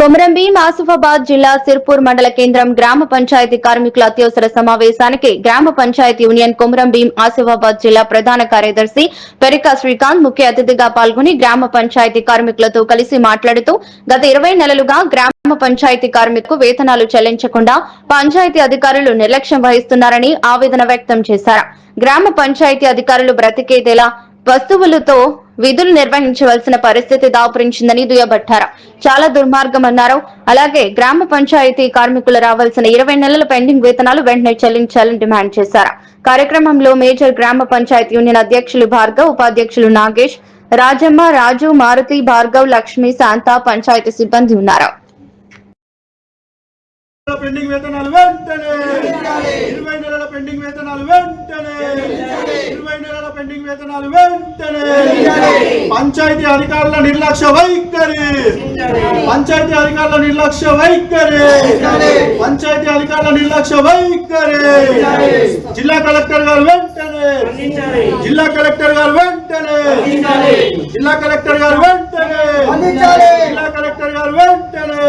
కొమరంభీం ఆసిఫాబాద్ జిల్లా సిర్పూర్ మండల కేంద్రం గ్రామ పంచాయతీ కార్మికుల అత్యవసర సమావేశానికి గ్రామ పంచాయతీ యూనియన్ కొమరంభీం ఆసిఫాబాద్ జిల్లా ప్రధాన కార్యదర్శి పెరికా శ్రీకాంత్ ముఖ్య అతిథిగా పాల్గొని గ్రామ పంచాయతీ కార్మికులతో కలిసి మాట్లాడుతూ గత 20 నెలలుగా గ్రామ పంచాయతీ కార్మికులకు వేతనాలు చెల్లించకుండా పంచాయతీ అధికారులు నిర్లక్ష్యం వహిస్తున్నారని ఆవేదన వ్యక్తం చేశారు. గ్రామ పంచాయతీ అధికారులు బ్రతికేదేలా వస్తువులతో విధులు నిర్వహించవలసిన పరిస్థితి దాపురించిందని దుయ్యబట్టారు. చాలా దుర్మార్గమన్నారు. అలాగే గ్రామ పంచాయతీ కార్మికులు రావాల్సిన 20 నెలల పెండింగ్ వేతనాలు వెంటనే చెల్లించాలని డిమాండ్ చేశారు. కార్యక్రమంలో మేజర్ గ్రామ పంచాయతీ యూనియన్ అధ్యక్షులు భార్గవ్, ఉపాధ్యక్షులు నాగేష్, రాజమ్మ, రాజు, మారుతి, భార్గవ్, లక్ష్మి, శాంత, పంచాయతీ సిబ్బంది ఉన్నారు. పెండింగ్ వేతనాలు వెంటనే 20 నెలల పెండింగ్ వేతనాలు వెంటనే 20 నెలల పెండింగ్ వేతనాలు వెంటనే పంచాయతీ అధికారుల నిర్లక్ష్య వైఖరి పంచాయతీ అధికారుల నిర్లక్ష్య వైఖరి పంచాయతీ అధికారుల నిర్లక్ష్య వైఖరి జిల్లా కలెక్టర్ గారు వెంటనే జిల్లా కలెక్టర్ గారు వెంటనే జిల్లా కలెక్టర్ గారు వెంటనే జిల్లా కలెక్టర్ గారు వెంటనే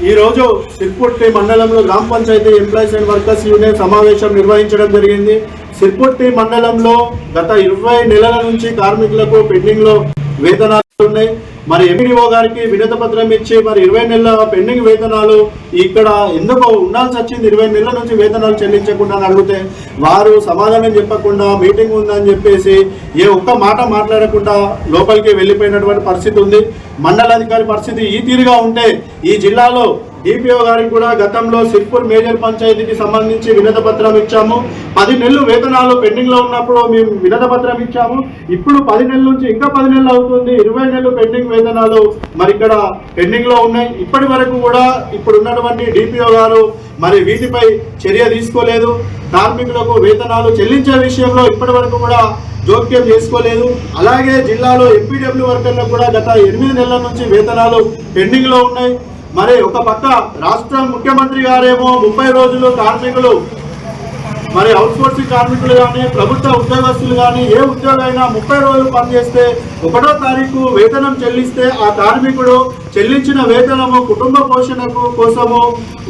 ఈ రోజు సిర్పుట్టి మండలంలో గ్రామ panchayat employees and workers union సమావేశం నిర్వహించడం జరిగింది. సిర్పుట్టి మండలంలో గత 20 నెలల నుంచి కార్మికులకు పెండింగ్ లో వేతనాలు ఉన్నాయి. మరి ఎంపీడీఓ గారికి వినతి పత్రం ఇచ్చి మరి 20 నెలల పెండింగ్ వేతనాలు ఇక్కడ ఎందుకు ఉండాల్సి వచ్చింది, 20 నెలల నుంచి వేతనాలు చెల్లించకుండా అడిగితే వారు సమాధానం చెప్పకుండా మీటింగ్ ఉందని చెప్పేసి ఏ ఒక్క మాట మాట్లాడకుండా లోపలికి వెళ్ళిపోయినటువంటి పరిస్థితి ఉంది. మండలాధికారి పరిస్థితి ఈ తీరుగా ఉంటే ఈ జిల్లాలో డిపిఓ గారికి కూడా గతంలో సిర్పూర్ మేజర్ పంచాయతీకి సంబంధించి వినతి పత్రం ఇచ్చాము. 10 నెలలు వేతనాలు పెండింగ్ లో ఉన్నప్పుడు మేము వినతి పత్రం ఇచ్చాము. ఇప్పుడు 10 నెలల నుంచి ఇంకా 10 నెలలు అవుతుంది. 20 నెలలు పెండింగ్ వేతనాలు మరి ఇక్కడ పెండింగ్ లో ఉన్నాయి. ఇప్పటి వరకు కూడా ఇప్పుడు ఉన్నటువంటి డిపిఓ గారు మరి వీటిపై చర్య తీసుకోలేదు. కార్మికులకు వేతనాలు చెల్లించే విషయంలో ఇప్పటి వరకు కూడా జోక్యం చేసుకోలేదు. అలాగే జిల్లాలో ఎంపీడబ్ల్యూ వర్కర్లకు కూడా గత 8 నెలల నుంచి వేతనాలు పెండింగ్ లో ఉన్నాయి. మరి ఒక పక్క రాష్ట్ర ముఖ్యమంత్రి గారేమో 30 రోజులు కార్మికులు మరి అవుట్సోర్సింగ్ కార్మికులు కానీ ప్రభుత్వ ఉద్యోగస్తులు కానీ ఏ ఉద్యోగైనా 30 రోజులు పనిచేస్తే 1వ తారీఖు వేతనం చెల్లిస్తే ఆ కార్మికుడు చెల్లించిన వేతనము కుటుంబ పోషణకు కోసము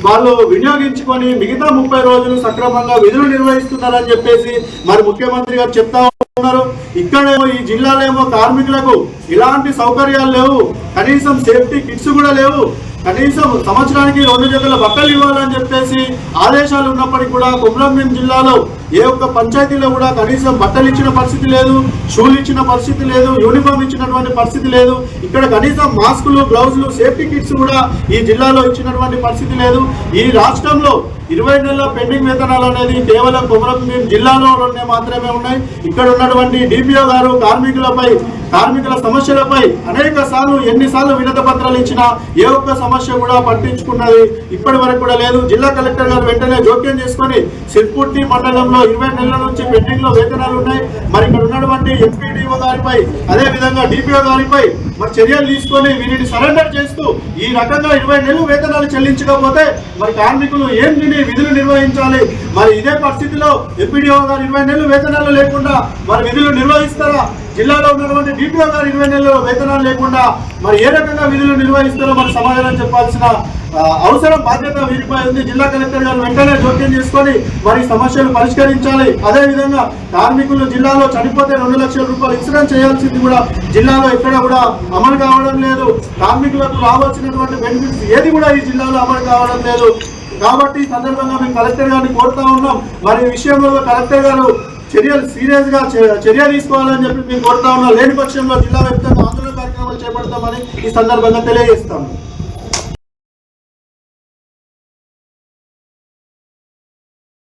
వాళ్ళు వినియోగించుకొని మిగతా 30 రోజులు సక్రమంగా విధులు నిర్వహిస్తున్నారని చెప్పేసి మరి ముఖ్యమంత్రి గారు చెప్తా ఉన్నారు. ఇక్కడేమో ఈ జిల్లాలో కార్మికులకు ఇలాంటి సౌకర్యాలు లేవు. కనీసం సేఫ్టీ కిట్స్ కూడా లేవు. కనీసం సంవత్సరానికి 2 జతల బట్టలు ఇవ్వాలని చెప్పేసి ఆదేశాలు ఉన్నప్పటికీ కూడా కొమరంభీం జిల్లాలో ఏ ఒక్క పంచాయతీలో కూడా కనీసం బట్టలు ఇచ్చిన పరిస్థితి లేదు, షూలు ఇచ్చిన పరిస్థితి లేదు, యూనిఫామ్ ఇచ్చినటువంటి పరిస్థితి లేదు. ఇక్కడ కనీసం మాస్కులు, గ్లౌజులు, సేఫ్టీ కిట్స్ కూడా ఈ జిల్లాలో ఇచ్చినటువంటి పరిస్థితి లేదు. ఈ రాష్ట్రంలో 20 నెలల పెండింగ్ వేతనాలు అనేది కేవలం కొమరంభీం జిల్లాలోనే మాత్రమే ఉన్నాయి. ఇక్కడ ఉన్నటువంటి డిపిఓ గారు కార్మికుల సమస్యలపై అనేక సార్లు ఎన్నిసార్లు వినతి పత్రాలు ఇచ్చినా ఏ ఒక్క సమస్య కూడా పట్టించుకున్నది ఇప్పటి వరకు కూడా లేదు. జిల్లా కలెక్టర్ గారు వెంటనే జోక్యం చేసుకొని సిర్పుట్టి మండలంలో 20 నెలల నుంచి పెండింగ్ లో వేతనాలు ఉన్నాయి. మరి ఇక్కడ ఉన్నటువంటి ఎంపీడీఓ గారిపై అదే విధంగా డిపిఓ గారిపై మరి చర్యలు తీసుకొని వీరిని సరెండర్ చేస్తూ ఈ రకంగా 20 నెలలు వేతనాలు చెల్లించకపోతే మరి కార్మికులు ఏం విధులు నిర్వహించాలి? మరి ఇదే పరిస్థితిలో ఎంపీడీఓ గారు 20 నెలలు వేతనాలు లేకుండా మరి విధులు నిర్వహిస్తారా? జిల్లాలో ఉన్నటువంటి డిపిఓ గారు 20 నెలలు వేతనాలు లేకుండా మరి ఏ రకంగా విధులు నిర్వహిస్తారో మరి సమాధానం చెప్పాల్సిన అవసరం, బాధ్యత వీరిపై ఉంది. జిల్లా కలెక్టర్ గారు వెంటనే జోక్యం చేసుకొని మరి సమస్యలు పరిష్కరించాలి. అదేవిధంగా కార్మికులు జిల్లాలో చనిపోతే 2 లక్షల రూపాయలు ఇన్సూరెన్స్ చేయాల్సింది కూడా జిల్లాలో ఎక్కడ కూడా అమలు కావడం లేదు. కార్మికులకు రావాల్సినటువంటి బెనిఫిట్స్ ఏది కూడా ఈ జిల్లాలో అమలు కావడం లేదు. కాబట్టి ఈ సందర్భంగా మేము కలెక్టర్ గారిని కోరుతా ఉన్నాం. మరి ఈ విషయంలో కలెక్టర్ గారు సీరియస్ గా చర్య తీసుకోవాలని చెప్పి మేము కోరుతా ఉన్నాం. లేని పక్షంలో జిల్లా వ్యాప్తంగా ఆందోళన కార్యక్రమాలు చేపడతామని ఈ సందర్భంగా తెలియజేస్తాము.